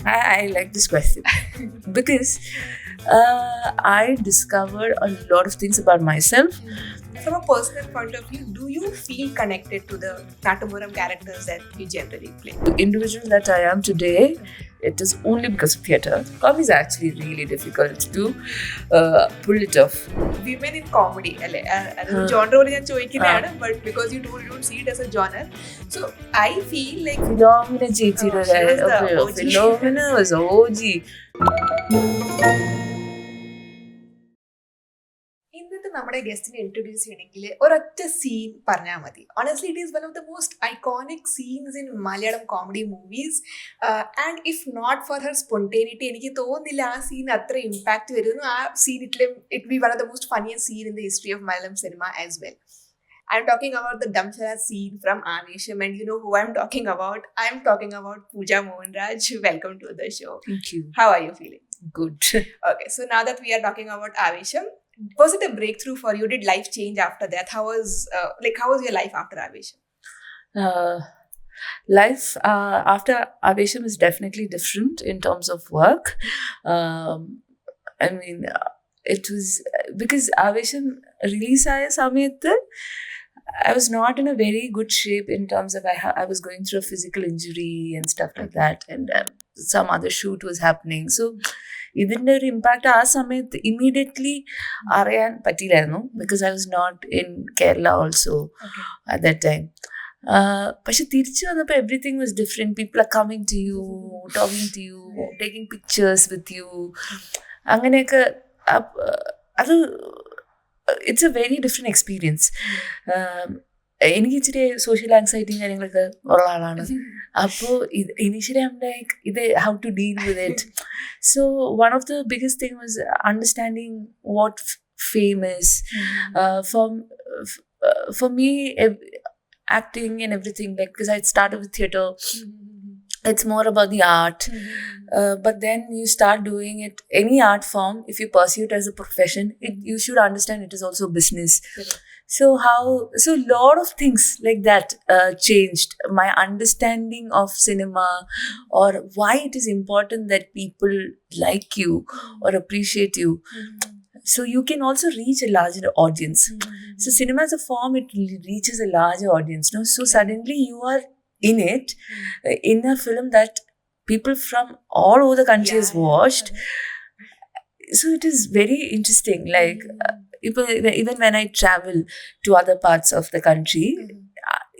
I like this question because I discovered a lot of things about myself. From a personal point of view, do you feel connected to the Natamuram characters that you generally play? The individual that I am today, it is only because of theatre. Comedy is actually really difficult to pull it off. Women in comedy, genre but because you don't see it as a genre, so I feel like Philomina Philomina was OG. ഇന്നത്തെ നമ്മുടെ ഗസ്റ്റിനെ introduce ചെയ്യണമെങ്കിൽ ഒരൊറ്റ scene പറഞ്ഞാൽ മതി. Honestly it is one of the most iconic scenes in Malayalam comedy movies and if not for her spontaneity എനിക്ക് തോന്നുന്നില്ല ആ scene അത്ര ഇമ്പാക്ട് വരുന്നു. ആ scene it be one of the most funniest scene in the history of Malayalam cinema as well. I'm talking about the Damshara scene from Aavesham, and you know who I'm talking about. I'm talking about Pooja Mohanraj. Welcome to the show. Thank you. How are you feeling? Good. Okay, so now that we are talking about Aavesham, was it a breakthrough for you? Did life change after that? How was your life after Aavesham? Life after Aavesham is definitely different in terms of work. I mean, it was because Aavesham release aaya samayathu I was not in a very good shape in terms of I was going through a physical injury and stuff like that, and some other shoot was happening. So ഇതിൻ്റെ ഒരു impact ആ സമയത്ത് immediately അറിയാൻ പറ്റിയില്ലായിരുന്നു because I was not in Kerala also at that time. പക്ഷെ തിരിച്ചു വന്നപ്പോൾ everything was different. People are coming to you, talking to you, taking pictures with you. അങ്ങനെയൊക്കെ അത് it's a very different experience. എനിക്ക് ഇച്ചിരി സോഷ്യൽ ആങ്സൈറ്റിയും കാര്യങ്ങളൊക്കെ ഉള്ള ആളാണ്. അപ്പോൾ ഇനീഷ്യലി ഐ ആം ലൈക്ക് ഇത് how to deal with it. So one of the biggest thing was understanding what fame is. For me, acting and everything, like because I started with theatre, it's more about the art. But then you start doing it, any art form, if you pursue it as a profession, you should understand it is also business. So a lot of things like that changed my understanding of cinema, or why it is important that people like you or appreciate you. So you can also reach a larger audience. So cinema as a form, it reaches a larger audience. No? So suddenly you are in it, in a film that people from all over the country has watched. So it is very interesting. Like even when I travel to other parts of the country,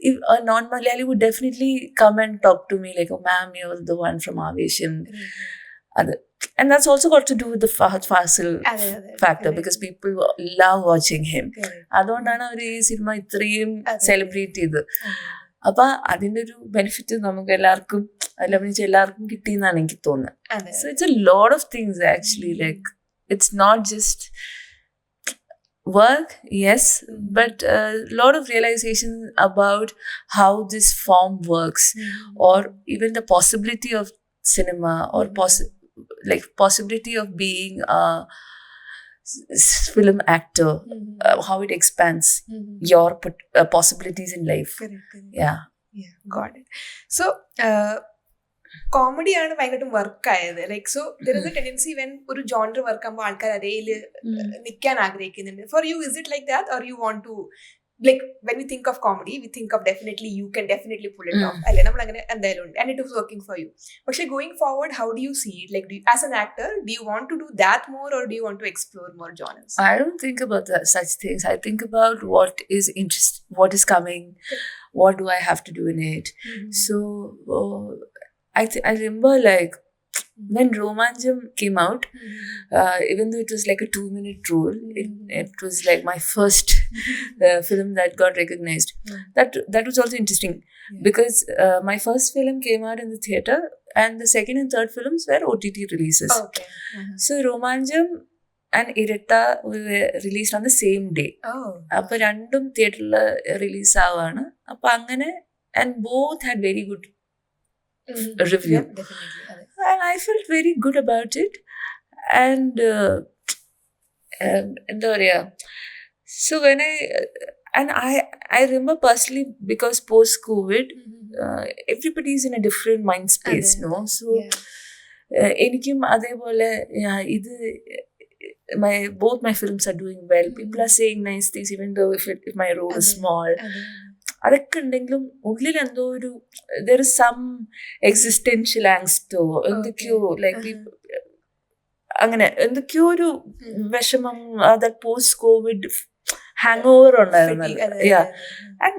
if a non-Malayali would definitely come and talk to me like, "Oh, ma'am, you're the one from Aavesham." And that's also got to do with the Fahad Fasil factor, because people love watching him. അതുകൊണ്ടാണ് അവർ ഈ cinema ഇത്രയും celebrate ചെയ്തത്. അപ്പം അതിൻ്റെ ഒരു benefit നമുക്ക് എല്ലാവർക്കും എല്ലാവർക്കും കിട്ടിയെന്നാണ് എനിക്ക് തോന്നുന്നത്. So it's a lot of things actually. Like it's not just work, yes, but a lot of realization about how this form works, or even the possibility of cinema, or possibility of being a film actor, how it expands your possibilities in life. Correct. Yeah, got it. So കോമഡിയാണ് ഭയങ്കര work ആയത്. Like so there is a tendency when ഒരു genre work ആകുമ്പോൾ ആൾക്കാർ അതേയിൽ നിൽക്കാൻ ആഗ്രഹിക്കുന്നുണ്ട്. For you is it like that, or you want to like when we think of comedy, we think of definitely you can definitely pull it off. അല്ലെ നമ്മൾ അങ്ങനെ എന്തായാലും ഉണ്ട്, and it was working for you. പക്ഷെ going forward, how do you see it? Like as an actor, do you want to do that more, or do you want to explore more genres? I don't think about such things. I think about what is what is coming, what do I have to do in it. So I remember like when Romancham came out, even though it was like a 2-minute role, it was like my first film that got recognized. That was also interesting, because my first film came out in the theatre, and the second and third films were OTT releases. Okay. So Romancham and Iretta were released on the same day. അപ്പോൾ രണ്ടും തിയേറ്ററിൽ release ആവാണ്. അപ്പോൾ അങ്ങനെ, and both had very good review. Yeah, definitely. And I felt very good about it. And so when I remember personally, because post-COVID, everybody's in a different mind space, no? So എനിക്കും അതേപോലെ ഇത് both my films are doing well. People are saying nice things even though if my role is small. അതൊക്കെ ഉണ്ടെങ്കിലും ഉള്ളിൽ എന്തോ ഒരു there is some existential angst എന്തൊക്കെയോ like അങ്ങനെ എന്തൊക്കെയോ ഒരു വിഷമം that post COVID hangover ഉണ്ടായിരുന്നല്ലോ. And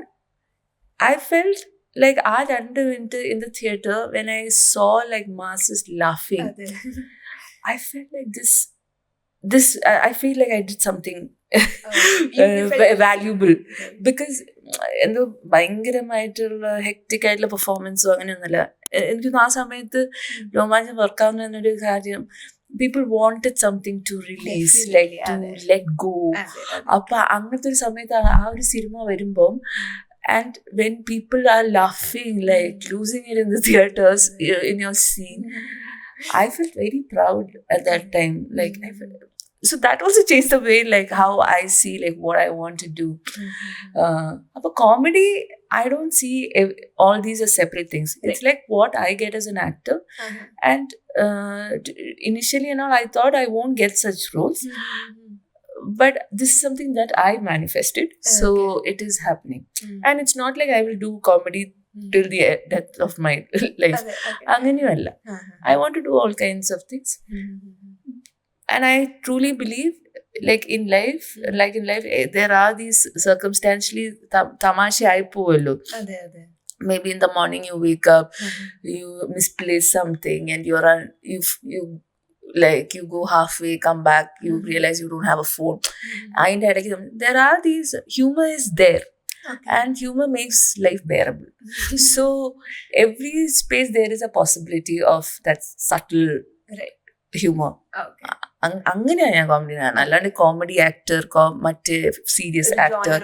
I felt like I 2 minutes in the theater when I saw like masses laughing. I felt like this I feel like I did something valuable because എന്തോ ഭയങ്കരമായിട്ടുള്ള hectic ആയിട്ടുള്ള പെർഫോമൻസോ അങ്ങനെയൊന്നുമല്ല. എനിക്കൊന്നും ആ സമയത്ത് രോമാഞ്ചം വർക്കാവുന്ന എന്നൊരു കാര്യം people wanted something to release, like to let go. അപ്പൊ അങ്ങനത്തെ ഒരു സമയത്ത് ആ ഒരു സിനിമ വരുമ്പം and when people are laughing like losing it in the theaters in your scene, I felt very proud at that time. Like so that also changed the way like how I see like what I want to do. But comedy, I don't see all these as separate things. It's like what I get as an actor. And initially and all I thought I won't get such roles. But this is something that I manifested, so it is happening. And it's not like I will do comedy till the death of my life. Anganeyalla. I want to do all kinds of things. And I truly believe like in life there are these circumstantially tamasha aipovallo. Maybe in the morning you wake up, you misplace something and you like you go halfway, come back, you realize you don't have a phone. There are these, humor is there. And humor makes life bearable. So every space there is a possibility of that subtle humor. അങ്ങനെയാണ് ഞാൻ comedy കാണാൻ, അല്ലാണ്ട് comedy actor മറ്റേ serious actor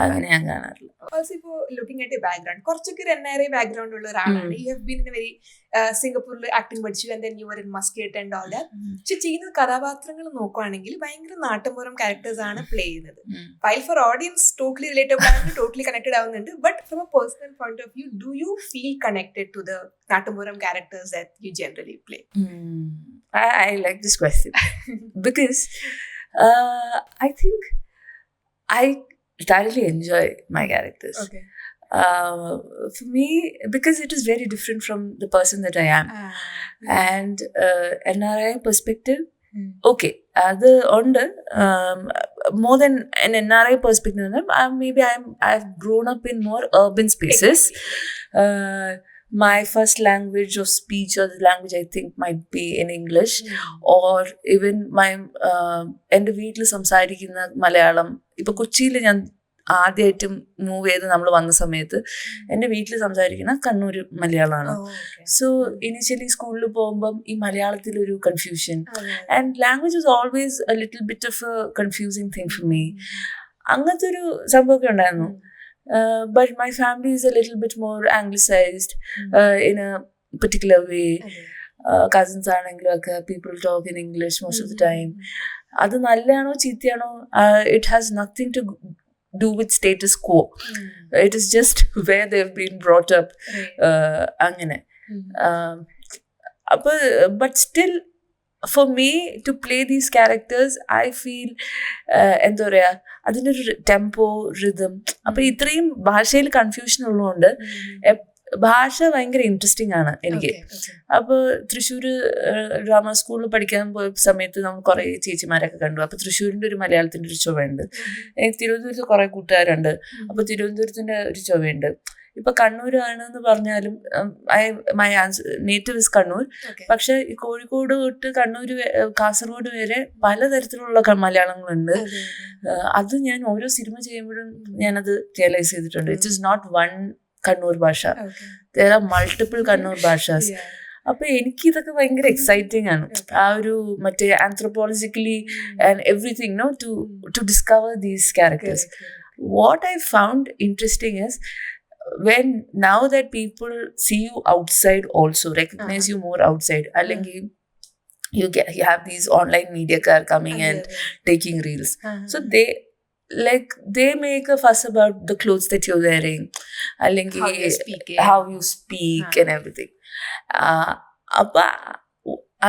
അങ്ങനെ ഞാൻ കാണാറില്ല. Also, ഇപ്പോൾ looking at background കുറച്ചൊക്കെ ഒരു NRI ബാക്ക്ഗ്രൗണ്ട് ഉള്ള ഒരാളാണ്. You have been in very സിംഗപ്പൂരിൽ ആക്ടിങ് പഠിച്ചു and then you are in Muscat and all that. പക്ഷെ ചെയ്യുന്ന കഥാപാത്രങ്ങൾ നോക്കുവാണെങ്കിൽ ഭയങ്കര നാട്ടുമ്പുറം ക്യാരക്ടേഴ്സ് ആണ് പ്ലേ ചെയ്യുന്നത്. While for audience totally relatable ആണ്, ടോട്ടലി കണക്റ്റഡ് ആവുന്നുണ്ട്. But from a personal point of view, do you feel connected to the നാട്ടുമ്പുറം characters that you generally play? I like this question because I think I thoroughly enjoy my characters. For me, because it is very different from the person that I am. And NRI perspective, okay, അത് ഉണ്ട്. More than an NRI perspective, maybe I've grown up in more urban spaces. My first language of speech or the language I think might be in English, or even my എൻ്റെ വീട്ടിൽ സംസാരിക്കുന്ന മലയാളം. ഇപ്പൊ കൊച്ചിയിൽ ഞാൻ ആദ്യമായിട്ട് move ചെയ്ത് നമ്മൾ വന്ന സമയത്ത് എൻ്റെ വീട്ടിൽ സംസാരിക്കുന്ന കണ്ണൂർ മലയാളമാണ്. സോ ഇനിഷ്യലി സ്കൂളിൽ പോകുമ്പം ഈ മലയാളത്തിലൊരു confusion, and language is always a little bit of a confusing thing for me. അങ്ങനത്തെ ഒരു സംഭവമൊക്കെ ഉണ്ടായിരുന്നു. But my family is a little bit more anglicized in a particular way. Cousins ആണെങ്കിലും ഒക്കെ people talk in English most of the time. അത് നല്ലതാണോ ചീത്തയാണോ, it has nothing to do with status quo. It is just where they've been brought up. അങ്ങനെ. But still for me to play these characters, I feel എന്താ പറയുക, അതിനൊരു tempo, rhythm. അപ്പം ഇത്രയും ഭാഷയിൽ confusion ഉള്ളതുകൊണ്ട് ഭാഷ ഭയങ്കര ഇൻട്രസ്റ്റിംഗ് ആണ് എനിക്ക്. അപ്പോൾ തൃശ്ശൂർ ഡ്രാമ സ്കൂളിൽ പഠിക്കാൻ പോയ സമയത്ത് നമ്മൾ കുറേ ചേച്ചിമാരൊക്കെ കണ്ടു. അപ്പോൾ തൃശ്ശൂരിൻ്റെ ഒരു മലയാളത്തിൻ്റെ ഒരു ചുവയുണ്ട്. എനിക്ക് തിരുവനന്തപുരത്ത് കുറേ കൂട്ടുകാരുണ്ട്. അപ്പോൾ തിരുവനന്തപുരത്തിൻ്റെ ഒരു ചുവയുണ്ട്. ഇപ്പൊ കണ്ണൂർ ആണെന്ന് പറഞ്ഞാലും മൈ നേറ്റീവ് ഇസ് കണ്ണൂർ. പക്ഷെ കോഴിക്കോട് തൊട്ട് കണ്ണൂർ കാസർഗോഡ് വരെ പലതരത്തിലുള്ള മലയാളങ്ങളുണ്ട്. അത് ഞാൻ ഓരോ സിനിമ ചെയ്യുമ്പോഴും ഞാനത് റിയലൈസ് ചെയ്തിട്ടുണ്ട്. It is not one Kannur ഭാഷ, there are multiple കണ്ണൂർ ഭാഷാസ്. അപ്പൊ എനിക്ക് ഇതൊക്കെ ഭയങ്കര എക്സൈറ്റിംഗ് ആണ്. ആ ഒരു മറ്റേ anthropologically and everything know to discover these characters. What I found interesting is when now that people see you outside, also recognize you more outside, allengi you have these online media coming and taking reels. So they make a fuss about the clothes that you're wearing, allengi how you speak and everything.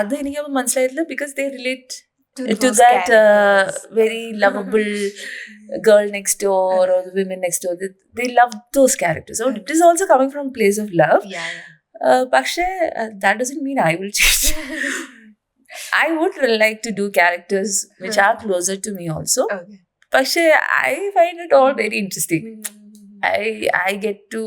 അത് എനിക്ക് മനസ്സിലായിട്ടില്ല because they relate to those that characters. very lovable girl next door or the women next door. They love those characters. So it is also coming from a place of love. Yeah. പക്ഷേ that doesn't mean I will change. I would like to do characters which are closer to me also. Okay. പക്ഷേ I find it all very interesting. I get to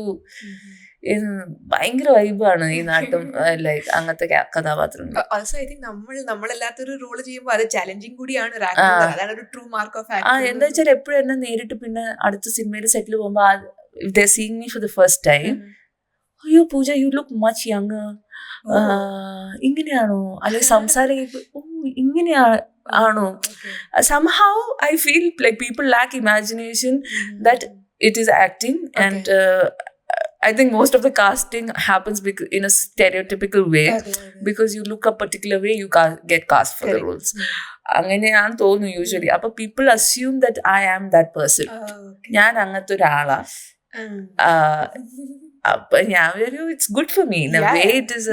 ഭയങ്കര വൈബാണ് ഈ നാട്ടും like അങ്ങനത്തെ കഥാപാത്രങ്ങൾ. Also I think നമ്മളല്ലാത്തൊരു role ചെയ്യുമ്പോൾ അത് challenging കൂടിയാണ്. അതാണ് ഒരു ട്രൂ മാർക്ക് ഓഫ് ആക്ടിങ്. എന്താ വെച്ചാൽ എപ്പോഴും എന്നെ നേരിട്ട് പിന്നെ അടുത്ത സിനിമയിൽ സെറ്റിൽ പോകുമ്പോ they seeing me for the first time, അയ്യോ Pooja you look much young, ഇങ്ങനെയാണോ അല്ലെങ്കിൽ സംസാരം ഇങ്ങനെയാണോ. somehow I feel like people lack imagination that it is acting. And I think most of the casting happens in a stereotypical way. Because you look a particular way, you get cast for the roles. അങ്ങനെയാന്ന് തോന്നുന്നു usually. അപ്പൊ people assume that I am that person. ഞാൻ അങ്ങനത്തെ ഒരാളാ. അപ്പൊ ഞാൻ ഒരു it's good for me in a way. It is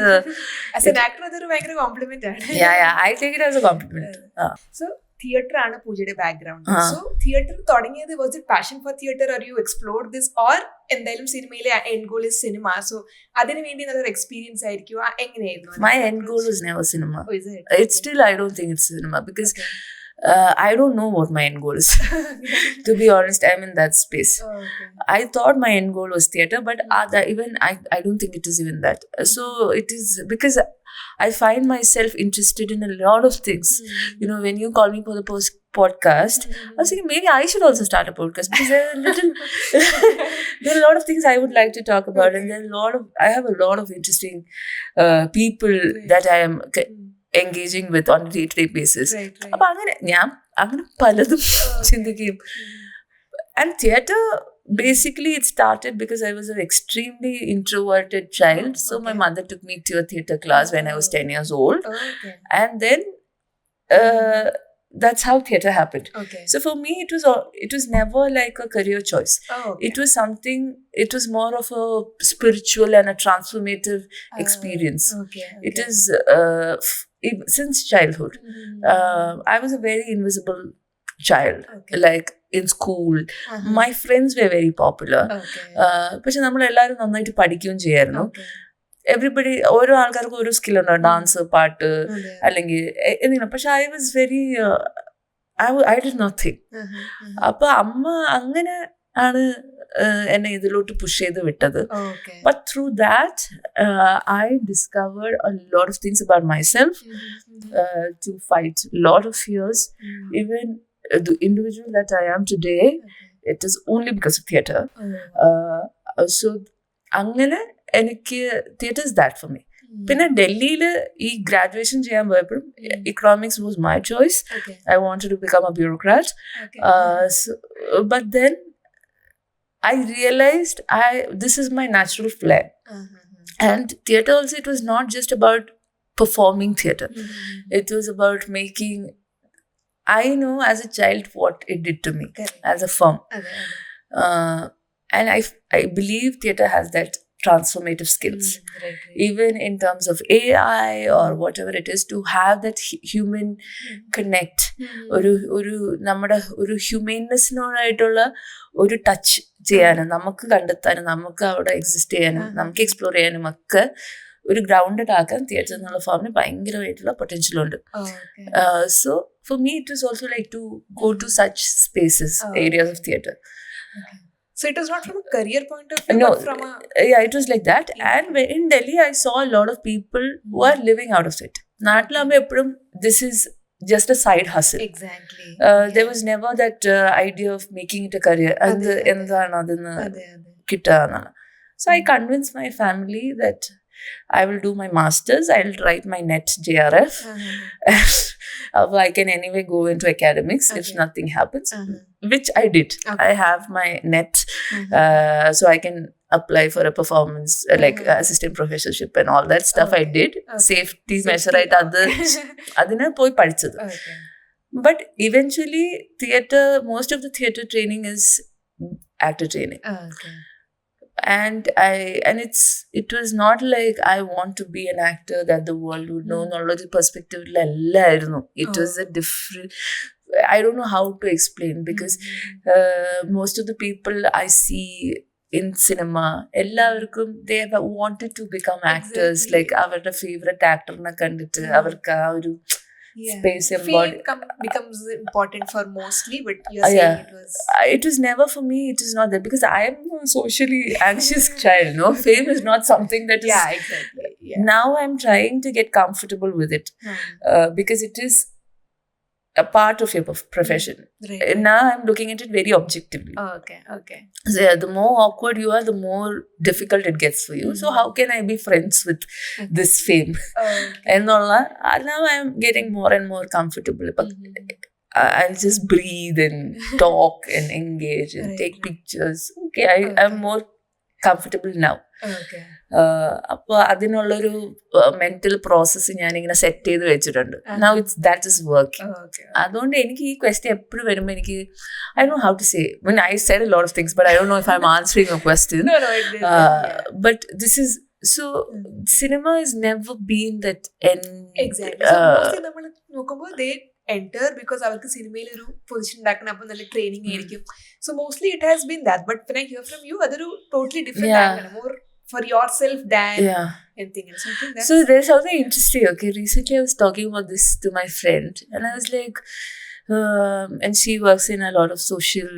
as an actor അതൊരു ഭയങ്കര കോംപ്ലിമെന്റ് ആണ്. I take it as a compliment. So theatre ആണ് പൂജയുടെ ബാക്ക്ഗ്രൗണ്ട്. സോ തിയേറ്റർ തുടങ്ങിയത് was it passion for theatre or you explore this or എന്തായാലും സിനിമയിലെ end goal is cinema, so അതിനു വേണ്ടി നല്ലൊരു എക്സ്പീരിയൻസ് ആയിരിക്കും? എങ്ങനെയായിരുന്നു? My end goal was never cinema. It's still I don't think it's cinema because I don't know what my end goal is. To be honest, I'm in that space. I thought my end goal was theatre, but even I don't think it is even that. So it is because I find myself interested in a lot of things. You know, when you call me for the podcast, I was thinking maybe I should also start a podcast because there are a lot of things I would like to talk about, and I have a lot of interesting people that I am engaging with on a day-to-day basis. അപ്പൊ ഞാൻ അങ്ങനെ പലതും ചിന്തിക്കും. And theatre, basically it started because I was an extremely introverted child. So my mother took me to a theatre class when I was 10 years old. And then that's how theatre happened. So for me it was never like a career choice. It was something, it was more of a spiritual and a transformative experience. It is since childhood. I was a very invisible child. Like in school, my friends were very popular. പക്ഷെ നമ്മളെല്ലാവരും നന്നായിട്ട് പഠിക്കുകയും ചെയ്യായിരുന്നു. Everybody ഓരോ ആൾക്കാർക്കും ഓരോ skill ഉണ്ടാവും, dance, പാട്ട് അല്ലെങ്കിൽ എന്തെങ്കിലും. പക്ഷെ I was very I did nothing. അപ്പൊ അമ്മ അങ്ങനെ ആണ് എന്നെ ഇതിലോട്ട് പുഷ് ചെയ്ത് വിട്ടത്. But through that I discovered a lot of things about myself, to fight a lot of fears. Even the individual that I am today, it is only because of theatre. So അങ്ങനെ എനിക്ക് theatre is that for me. പിന്നെ ഡൽഹിയിൽ ഈ graduation ചെയ്യാൻ പോയപ്പോഴും economics was my choice. I wanted to become a bureaucrat. But then I realized this is my natural flair. And theatre also, it was not just about performing theatre. It was about making, I know as a child what it did to me as a film. And I believe theatre has that transformative skills. Even in terms of AI or whatever it is, to have that human connect, ഒരു നമ്മുടെ ഒരു ഹ്യൂമൻനെസ്സിനോടായിട്ടുള്ള ഒരു touch ചെയ്യാനും നമുക്ക് കണ്ടെത്താനും നമുക്ക് അവിടെ exist ചെയ്യാനും നമുക്ക് എക്സ്പ്ലോർ ചെയ്യാനും ഒക്കെ ഒരു ഗ്രൗണ്ടഡ് ആക്കാൻ തിയേറ്റർ എന്നുള്ള ഫോമിന് ഭയങ്കരമായിട്ടുള്ള പൊട്ടൻഷ്യൽ ഉണ്ട്. So for me it was also like to go to such spaces, areas of theatre. So it was not from a career point of view, no, but from a... Yeah, it was like that. And in Delhi, I saw a lot of people who are living out of it. Naatlamme eppum this is just a side hustle. Exactly. There was never that idea of making it a career. And endana adana kittana. So I convinced my family that I will do my masters. I'll write my net JRF. I can anyway go into academics if nothing happens, which I did. I have my net, so I can apply for a performance like assistant professorship and all that stuff. I did safety measure right adina poi padichadu. But eventually theatre, most of the theatre training is actor training. and it was not like I want to be an actor that the world would know എന്നുള്ള perspective അല്ലായിരുന്നു. It was a different, I don't know how to explain, because most of the people I see in cinema, എല്ലാവർക്കും they have wanted to become actors. Like അവരുടെ favorite actorനെ കണ്ടിട്ട് അവർക്ക് ആ ഒരു space and fame becomes important for mostly, but you're saying it was never for me. It is not that, because I am a socially anxious child. No, fame is not something that is. Exactly. Now I'm trying to get comfortable with it, because it is a part of your profession. Right. Now I'm looking at it very objectively. Okay. So the more awkward you are, the more difficult it gets for you. So how can I be friends with this fame? And now I'm getting more and more comfortable. But I'll just breathe and talk and engage and take pictures. Okay, I'm more comfortable now. അപ്പോൾ അതിനുള്ളൊരു mental process ഞാനിങ്ങനെ set ചെയ്ത് വെച്ചിട്ടുണ്ട്. Now that is working. അതുകൊണ്ട് എനിക്ക് ഈ question എപ്പോഴും വരുമ്പോൾ എനിക്ക് I don't know how to say. I said a lot of things, but I don't know if I'm answering your question. No, it did. But this is so cinema has never been that end. Exactly. So mostly നമ്മൾ നോക്കുമ്പോൾ they enter because അവർക്ക് സിനിമയിൽ ഒരു position ഉണ്ടാക്കണം, അപ്പം നല്ല training ആയിരിക്കും. So mostly it has been that, but when I hear from you, അതൊരു totally different angle, more for yourself than anything else. So there's something interesting. Okay, recently I was talking about this to my friend, and I was like, and she works in a lot of social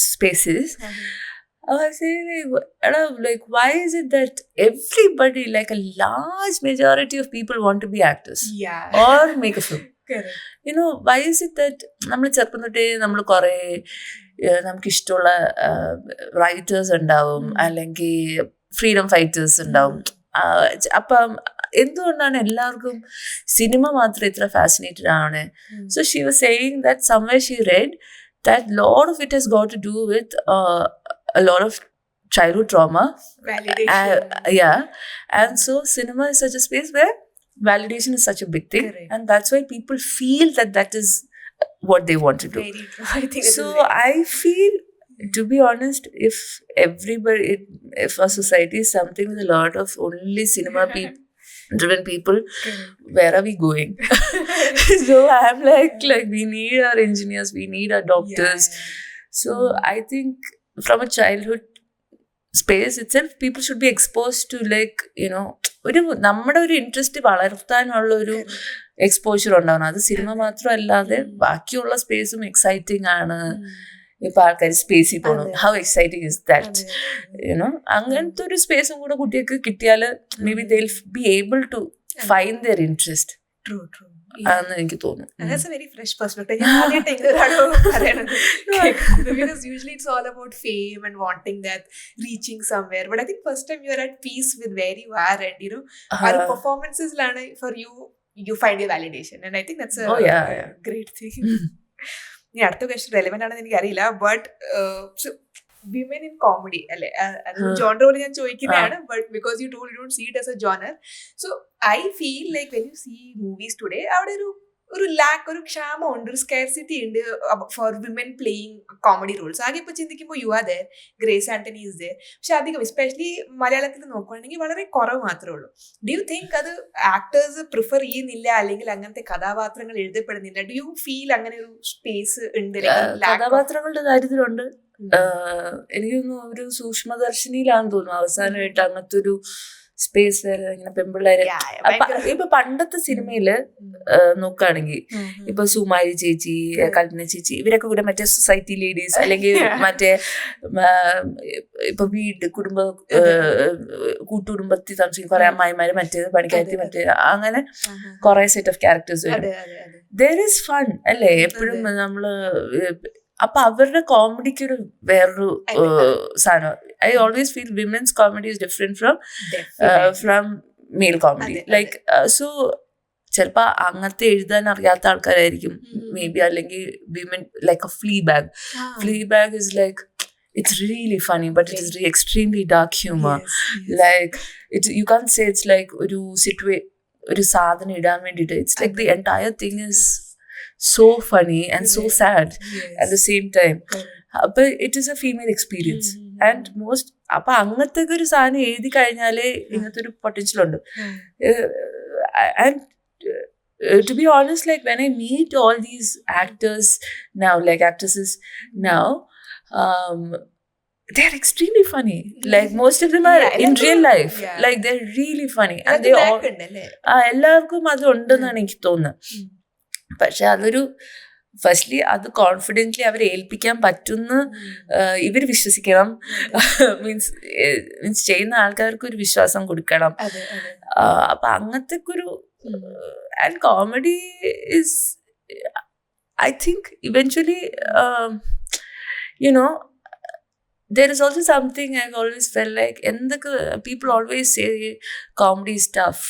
spaces. I was saying, like, why is it that everybody, like a large majority of people, want to be actors or make a film? Correct. You know, why is it that നമ്മൾ ചെറുപ്പം തൊട്ടേ നമ്മൾ കുറേ നമുക്കിഷ്ടമുള്ള writers ഉണ്ടാവും, അല്ലെങ്കിൽ freedom fighters ഉണ്ടാവും. അപ്പം എന്തുകൊണ്ടാണ് എല്ലാവർക്കും സിനിമ മാത്രം ഇത്ര ഫാസിനേറ്റഡ് ആണ്? So she was saying that somewhere she read that lot of it has got to do with a lot of childhood trauma. Validation. And so cinema is such a space where validation is such a big thing. Correct. And that's why people feel that is what they want to do. Very true. I think so I feel, to be honest, if our society is something with a lot of only cinema driven people, where are we going? So I'm like we need our engineers, we need our doctors. So I think from a childhood space itself, people should be exposed to, like, you know, നമ്മുടെ ഒരു interest വളർത്താനുള്ള ഒരു exposure ഉണ്ടാവണം. അത് cinema മാത്രമല്ലാതെ ബാക്കിയുള്ള സ്പേസും exciting ആണ്. ഇപ്പൊ ആൾക്കാർ സ്പേസിൽ പോകണം, how exciting is that, you know? അങ്ങനത്തെ ഒരു സ്പേസും കൂടെ കുട്ടികൾക്ക് കിട്ടിയാൽ maybe they will be able to find their interest. ആണെന്ന് എനിക്ക് തോന്നുന്നു. That's a very fresh perspective. Because usually it's all about fame and wanting that, reaching somewhere. But I think first time you're at peace with where you are, and you know, our performances for you find your validation, and I think that's a great thing. അടുത്ത question relevant ആണെന്ന് എനിക്കറിയില്ല, but women in comedy അല്ലെ, genre പോലെ ഞാൻ ചോദിക്കുന്നതാണ്, but because you don't see it as a genre. So I feel like when you see movies today, അവിടെ ഒരു lack, ഒരു ക്ഷാമം ഉണ്ട്, ഒരു സ്കാർസിറ്റി ഉണ്ട് for women playing comedy roles. ആകെ ഇപ്പോൾ ചിന്തിക്കുമ്പോൾ you are there, Grace Antony is there, പക്ഷെ അധികം എസ്പെഷ്യലി മലയാളത്തിൽ നോക്കുകയാണെങ്കിൽ വളരെ കുറവ് മാത്രമേ ഉള്ളൂ. ഡു യു തിങ്ക് അത് ആക്ടേഴ്സ് പ്രിഫർ ചെയ്യുന്നില്ല, അല്ലെങ്കിൽ അങ്ങനത്തെ കഥാപാത്രങ്ങൾ എഴുതപ്പെടുന്നില്ല? ഡു യു ഫീൽ അങ്ങനെ ഒരു സ്പേസ് ഉണ്ട്? കഥാപാത്രങ്ങളുടെ കാര്യത്തിലുണ്ട്. എനിക്ക് തോന്നുന്നു ഒരു സൂക്ഷ്മദർശിനിയിലാണെന്ന് തോന്നുന്നു അവസാനമായിട്ട് അങ്ങനത്തെ ഒരു സ്പേസ് വരെ ഇങ്ങനെ പെൺപിള്ളേരെ. ഇപ്പൊ പണ്ടത്തെ സിനിമയില് നോക്കുകയാണെങ്കിൽ ഇപ്പൊ സുകുമാരി ചേച്ചി, കൽപ്പന ചേച്ചി, ഇവരൊക്കെ കൂടെ മറ്റേ സൊസൈറ്റി ലേഡീസ്, അല്ലെങ്കിൽ മറ്റേ ഇപ്പൊ കൂട്ടുകുടുംബത്തിൽ താമസിക്കും കുറെ അമ്മായിമാര്, മറ്റേത് പണിക്കാരത്തി, മറ്റേ അങ്ങനെ കുറെ സെറ്റ് ഓഫ് ക്യാരക്ടേഴ്സ് വരും. ദർ ഈസ് ഫൺ അല്ലേ എപ്പോഴും നമ്മള്. അപ്പൊ അവരുടെ കോമഡിക്ക് ഒരു വേറൊരു സാധനം. I always feel women's comedy is different from male comedy. Like so ചിലപ്പോൾ അങ്ങനത്തെ എഴുതാൻ അറിയാത്ത ആൾക്കാരായിരിക്കും മേ ബി, അല്ലെങ്കിൽ women like a Fleabag is like, it's really funny, but it is extremely dark humor. Like you can't say it's like ഒരു സാധനം ഇടാൻ വേണ്ടിയിട്ട്. It's like the entire thing is so funny and so sad at the same time. But it is a female experience. And most അപ്പൊ അങ്ങനത്തെ ഒരു സാധനം എഴുതി കഴിഞ്ഞാലേ ഇങ്ങനത്തെ ഒരു പൊട്ടൻഷ്യൽ ഉണ്ട്. And to be honest, like when I meet all these actors now, like actresses now, they're extremely funny. Like most of them are in real life. Like they're really funny. And they all എല്ലാവർക്കും അത് ഉണ്ടെന്നാണ് എനിക്ക് തോന്നുന്നത്. പക്ഷെ അതൊരു firstly അത് confidently അവരെ ഏൽപ്പിക്കാൻ പറ്റുന്ന ഇവർ വിശ്വസിക്കണം. മീൻസ് ചെയ്യുന്ന ആൾക്കാർക്ക് ഒരു വിശ്വാസം കൊടുക്കണം. അപ്പൊ അങ്ങനത്തെ ഒരു and comedy is, I think eventually there is also something I've always felt like, and people always say comedy is tough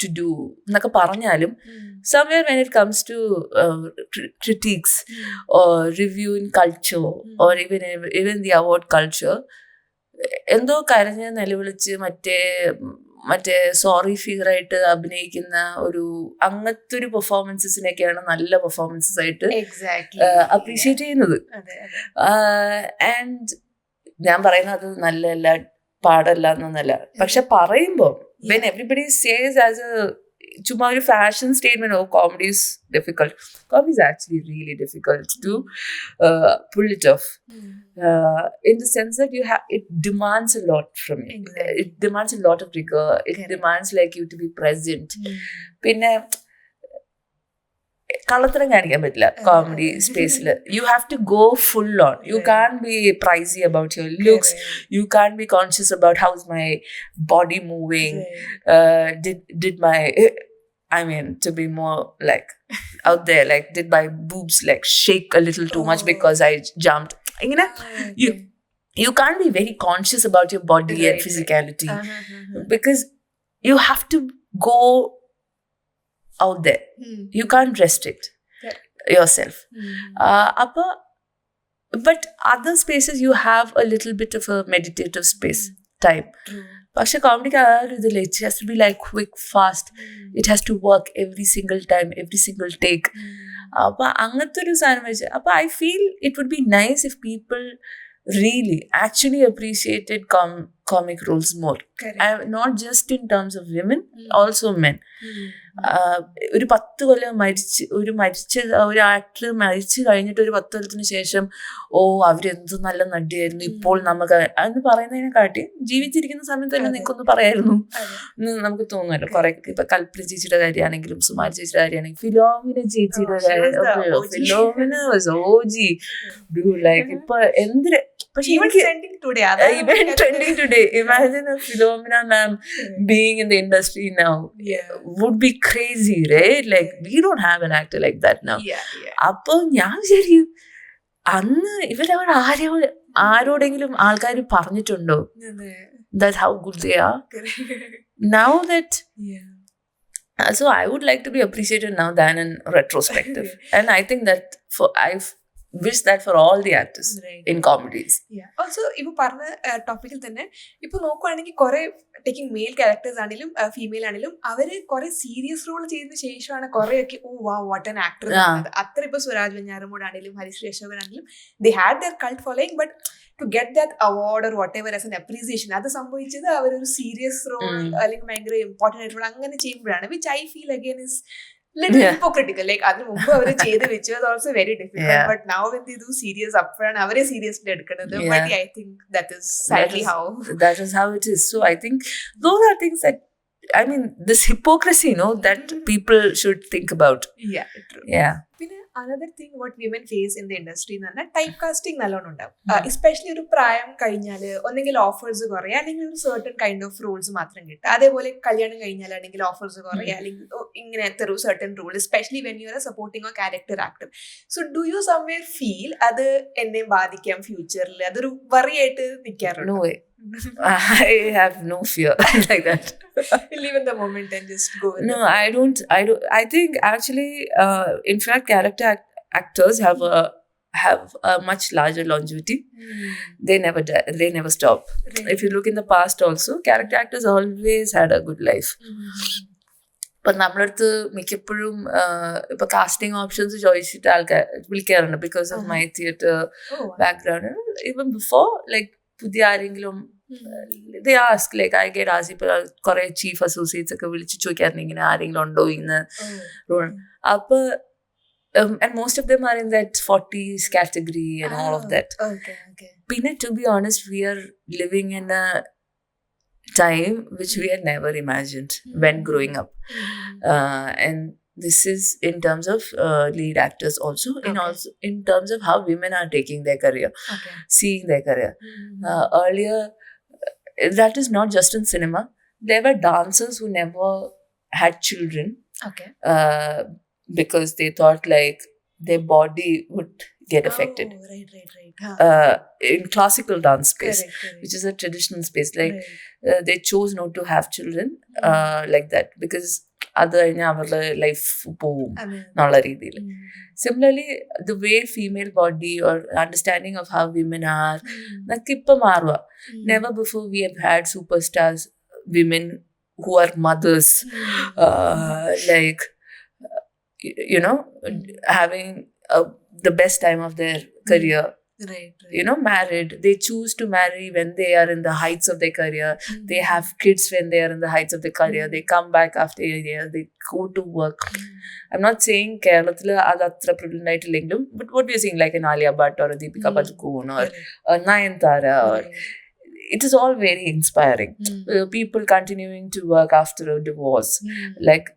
to do എന്നൊക്കെ പറഞ്ഞാലും somewhere when it comes to critiques or review in culture or even the award culture, എന്തോ കരഞ്ഞ് നിലവിളിച്ച് മറ്റേ sorry figure ആയിട്ട് അഭിനയിക്കുന്ന ഒരു അങ്ങനത്തെ ഒരു പെർഫോമൻസസിനൊക്കെയാണ് നല്ല പെർഫോമൻസസ് ആയിട്ട് അപ്രീഷിയേറ്റ് ചെയ്യുന്നത്. ആൻഡ് ഞാൻ പറയുന്നത് അത് നല്ലതല്ല, പാടല്ല എന്നൊന്നല്ല. പക്ഷെ പറയുമ്പോൾ when everybody says as a ചുമ്മാ ഒരു fashion statement, comedy is difficult. Comedy is actually really difficult to pull it off. In the sense that it demands a lot from you. Exactly. It demands a lot of rigor. It demands like you to be present. പിന്നെ കള്ളത്തരം കാണിക്കാൻ പറ്റില്ല comedy സ്പേസിൽ. You have to go full on. You can be prissy about your looks. You can be conscious about how is my body moving. Did my I mean, to be more like out there, like did my boobs like shake a little too much because I jumped? You can't be very conscious about your body and physicality because you have to go out there. You can't restrict yourself. But other spaces you have a little bit of a meditative space time. പക്ഷെ കോമഡിക്ക് ആ ഒരു ഇതില്ല. It has to be like quick fast. It has to work every single time, every single take. അപ്പൊ അങ്ങനത്തെ ഒരു സാധനം വെച്ച് അപ്പൊ I feel it would be nice if people really actually appreciated comic roles more. Not just in terms of women, also men. ഒരു 10 കൊല്ലം ഒരു actor മരിച്ചു കഴിഞ്ഞിട്ട് ഒരു 10 കൊല്ലത്തിന് ശേഷം അവരെന്ത് നല്ല നടിയായിരുന്നു ഇപ്പോൾ നമുക്ക് എന്ന് പറയുന്നതിനെക്കാട്ടി ജീവിച്ചിരിക്കുന്ന സമയത്ത് തന്നെ നിനക്കൊന്ന് പറയായിരുന്നു എന്ന് നമുക്ക് തോന്നുമല്ലോ. കുറെ ഇപ്പൊ കൽപ്പന ചേച്ചിയുടെ കാര്യമാണെങ്കിലും സുമാരി ചേച്ചിയുടെ കാര്യമാണെങ്കിലും ഫിലോമിന ചേച്ചിയുടെ കാര്യം, ഫിലോമിന ഓജി ലൈക്ക് ഇപ്പൊ എന്തിന്. പക്ഷെ even trending today. Imagine a Philomina ma'am being in the industry now. Would be crazy, right? Like we don't have an actor like that now. അപ്പൊ ഞാൻ വിചാരിക്കും അന്ന് ഇവരവർ ആരോടെങ്കിലും ആൾക്കാർ പറഞ്ഞിട്ടുണ്ടോ that's how good they are. Now that so I would like to be appreciated now than in retrospective. And I think that I've wish that for all the actors in comedies. Also ഇപ്പൊ പറഞ്ഞ ടോപ്പിക്കിൽ തന്നെ ഇപ്പൊ നോക്കുവാണെങ്കിൽ കുറെ taking mail characters ആണെങ്കിലും female ആണെങ്കിലും അവര് കുറെ സീരിയസ് റോൾ ചെയ്തതിന് ശേഷമാണ് കുറെയൊക്കെ വാട്ട് ആൻ ആക്ടർ. അത്ര ഇപ്പൊ സ്വരാജ് വെഞ്ഞാറമൂടാണെങ്കിലും ഹരിശ്രീ അശോകൻ ആണെങ്കിലും they had their cult following, but to get that award or whatever as an appreciation അത് സംഭവിച്ചത് അവരൊരു സീരിയസ് റോൾ അല്ലെങ്കിൽ ഭയങ്കര ഇമ്പോർട്ടൻ്റ് ആയിട്ടുള്ള അങ്ങനെ ചെയ്യുമ്പോഴാണ്. which I feel again is little hypocritical. Like അതിന് മുമ്പ് അവര് ചെയ്ത് വെച്ചു was also very difficult, but now when they do serious അപ്പോഴാണ് അവരെ സീരിയസ്ലി എടുക്കുന്നത്. But I think that is sadly that is how it is. So I think those are things that I mean this hypocrisy that people should think about. True. പിന്നെ another thing what women face in the industry എന്ന് പറഞ്ഞാൽ type casting നല്ലോണം ഉണ്ടാവും. Especially ഒരു പ്രായം കഴിഞ്ഞാൽ ഒന്നെങ്കിൽ offers കുറയുക അല്ലെങ്കിൽ ഒരു സർട്ടൺ കൈൻഡ് ഓഫ് റോൾസ് മാത്രം കിട്ടുക. അതേപോലെ കല്യാണം കഴിഞ്ഞാലാണെങ്കിൽ ഓഫേഴ്സ് കുറയുക അല്ലെങ്കിൽ ഇങ്ങനത്തെ ഒരു certain role, especially when you are supporting a character actor. So do you somewhere feel അത് എന്നെ ബാധിക്കാം ഫ്യൂച്ചറിൽ? അതൊരു വറിയായിട്ട് നിൽക്കാറുണ്ടോ? I have no fear like that. Live in the moment and just go with No, I don't. I think actually, in fact, character actors have a much larger longevity. They never die. They never stop. If you look in the past also, character actors always had a good life. ഇപ്പം നമ്മളടുത്ത് മിക്കപ്പോഴും ഇപ്പൊ casting options ചോദിച്ചിട്ട് ആൾക്കാർ വിളിക്കാറുണ്ട് because of my theatre background. Even before like പുതിയ ആരെങ്കിലും they ask, like I get asked ഇപ്പൊ കുറെ ചീഫ് അസോസിയേറ്റ്സ് ഒക്കെ വിളിച്ച് ചോദിക്കാറുണ്ട് ഇങ്ങനെ ആരെങ്കിലും ഉണ്ടോ ഇന്ന് റോൾ. അപ്പൊ and most of them are in that 40s category and all of that. Pinna, to be honest, we are living in a time which we had never imagined when growing up. And this is in terms of lead actors also, in terms of how women are taking their career, seeing their career. Earlier, that is not just in cinema. There were dancers who never had children. Because they thought like their body would get affected. In classical dance space, which is a traditional space, like they chose not to have children like that because other life nalla reethil. Similarly, the way female body or understanding of how women are nakippa marva. Never before we have had superstars women who are mothers, like you know, having the best time of their career, you know, married. They choose to marry when they are in the heights of their career. They have kids when they are in the heights of their career. They come back after a year, they go to work. I'm not saying Keralathil adatra prevalent aayittillengalum, but what we are seeing like an Alia Bhatt or a Deepika Padukone or a Nayanthara, or it is all very inspiring. People continuing to work after a divorce, like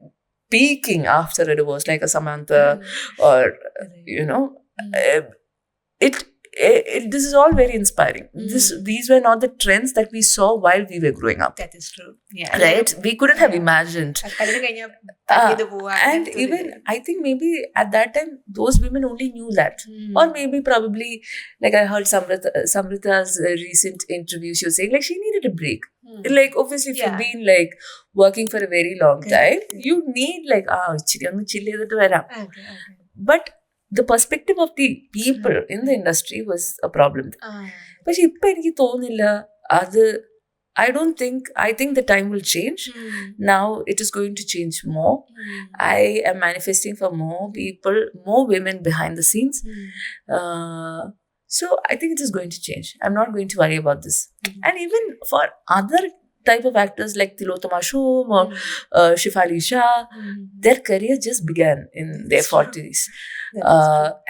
peaking after a divorce, like a Samantha, or you know, this is all very inspiring. These were not the trends that we saw while we were growing up. That is true. Yeah. Right? We couldn't have imagined. And even I think maybe at that time those women only knew that. Or maybe probably, like I heard Samrita's recent interview, she was saying like she needed a break. Like obviously if you've been like working for a very long time, you need like chill edittu varam. But the perspective of the people in the industry was a problem. But ipo eniki thonilla adu, I think the time will change. Now it is going to change more. I am manifesting for more people, more women behind the scenes. So I think it is going to change. I'm not going to worry about this. And even for other type of actors like Tilotoma Shom or Shifali Shah, their career just began in their 40s.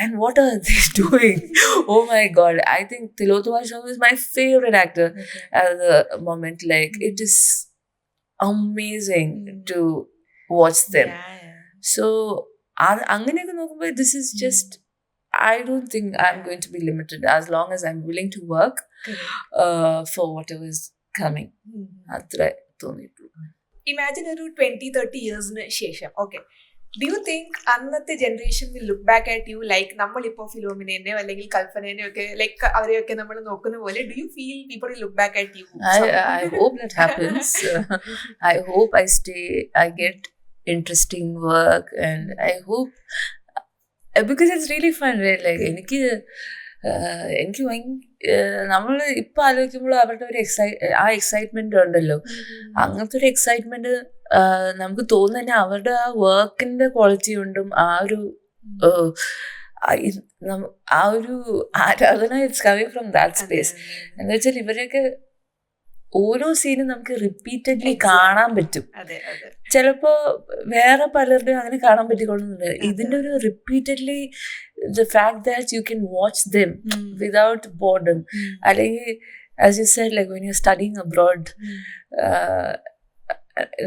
And what are they doing? Oh my God. I think Tilotoma Shom is my favorite actor at the moment. Like it is amazing to watch them. So this is just, I don't think I'm going to be limited as long as I'm willing to work for whatever is coming. Imagine a 20-30 years shesham. Okay. Do you think annathe generation will look back at you like nammalipo Philomina allengil Kalpana okke like avareyokke nammal nokkunna pole? Do you feel people will look back at you? I hope that happens. I hope I get interesting work, and I hope because it's really fun, right? Like എനിക്ക് നമ്മൾ ഇപ്പം ആലോചിക്കുമ്പോൾ അവരുടെ ഒരു ആ excitement ഉണ്ടല്ലോ, അങ്ങനത്തെ ഒരു എക്സൈറ്റ്മെന്റ് നമുക്ക് തോന്നുന്നു തന്നെ അവരുടെ ആ വർക്കിന്റെ ക്വാളിറ്റി കൊണ്ടും ആ ഒരു ആരാധന it's coming from that space. എന്താ വെച്ചാൽ ഇവരെയൊക്കെ ഓരോ സീനും നമുക്ക് റിപ്പീറ്റഡ്ലി കാണാൻ പറ്റും. ചിലപ്പോ വേറെ പലരുടെയും അങ്ങനെ കാണാൻ പറ്റിക്കൊള്ളുന്നുണ്ട്. ഇതിന്റെ ഒരു repeatedly the fact that you can watch them without boredom. അല്ലെങ്കിൽ as you said, like when you're studying abroad,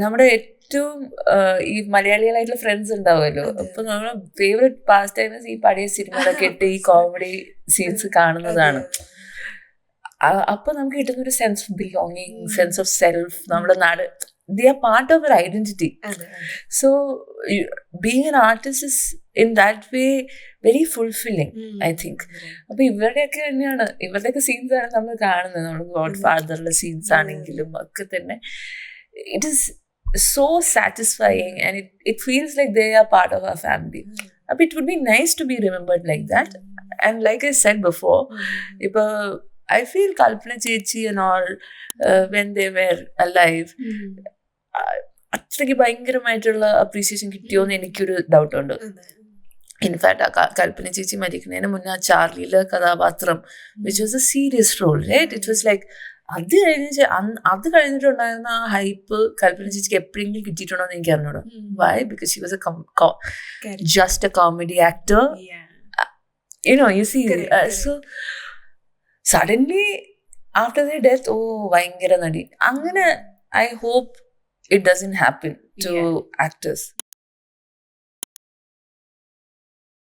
നമ്മുടെ ഏറ്റവും ഈ മലയാളികളായിട്ടുള്ള ഫ്രണ്ട്സ് ഉണ്ടാവുമല്ലോ, അപ്പൊ നമ്മുടെ ഫേവറേറ്റ് പാസ് ടൈംസ് ഈ പഴയ സിനിമകളൊക്കെ ഇട്ട് ഈ കോമഡി സീൻസ് കാണുന്നതാണ്. അപ്പൊ നമുക്ക് കിട്ടുന്ന ഒരു sense of belonging, sense of self. നമ്മുടെ നാട്, they are part of our identity. So being an artist is in that way very fulfilling, I think. അപ്പൊ ഇവരുടെയൊക്കെ തന്നെയാണ്, ഇവരുടെയൊക്കെ സീൻസ് ആണ് നമ്മൾ കാണുന്നത്. നമ്മൾ ഗോഡ് ഫാദറിലെ സീൻസ് ആണെങ്കിലും ഒക്കെ തന്നെ it is so satisfying, and it feels like they are part of our family. But it would be nice to be remembered like that. And like I said before, I feel Kalpana Chechi and all, when they were alive, അത്രയ്ക്ക് ഭയങ്കരമായിട്ടുള്ള appreciation കിട്ടിയോന്ന് എനിക്കൊരു ഡൗട്ടുണ്ട്. In fact ആ കൽപ്പന ചേച്ചി മരിക്കുന്നതിന് മുന്നേ ആ ചാർലിയിലെ കഥാപാത്രം which was a serious role, right? It was like അത് കഴിഞ്ഞിട്ടുണ്ടായിരുന്ന ആ ഹൈപ്പ് കൽപ്പന ചേച്ചിക്ക് എപ്പോഴെങ്കിലും കിട്ടിയിട്ടുണ്ടോ എന്ന് എനിക്ക് അറിഞ്ഞൂടാ. Why? Because she was a just a comedy actor. You see, so suddenly after their death, ഭയങ്കര നടി അങ്ങനെ. I hope it doesn't happen to actors.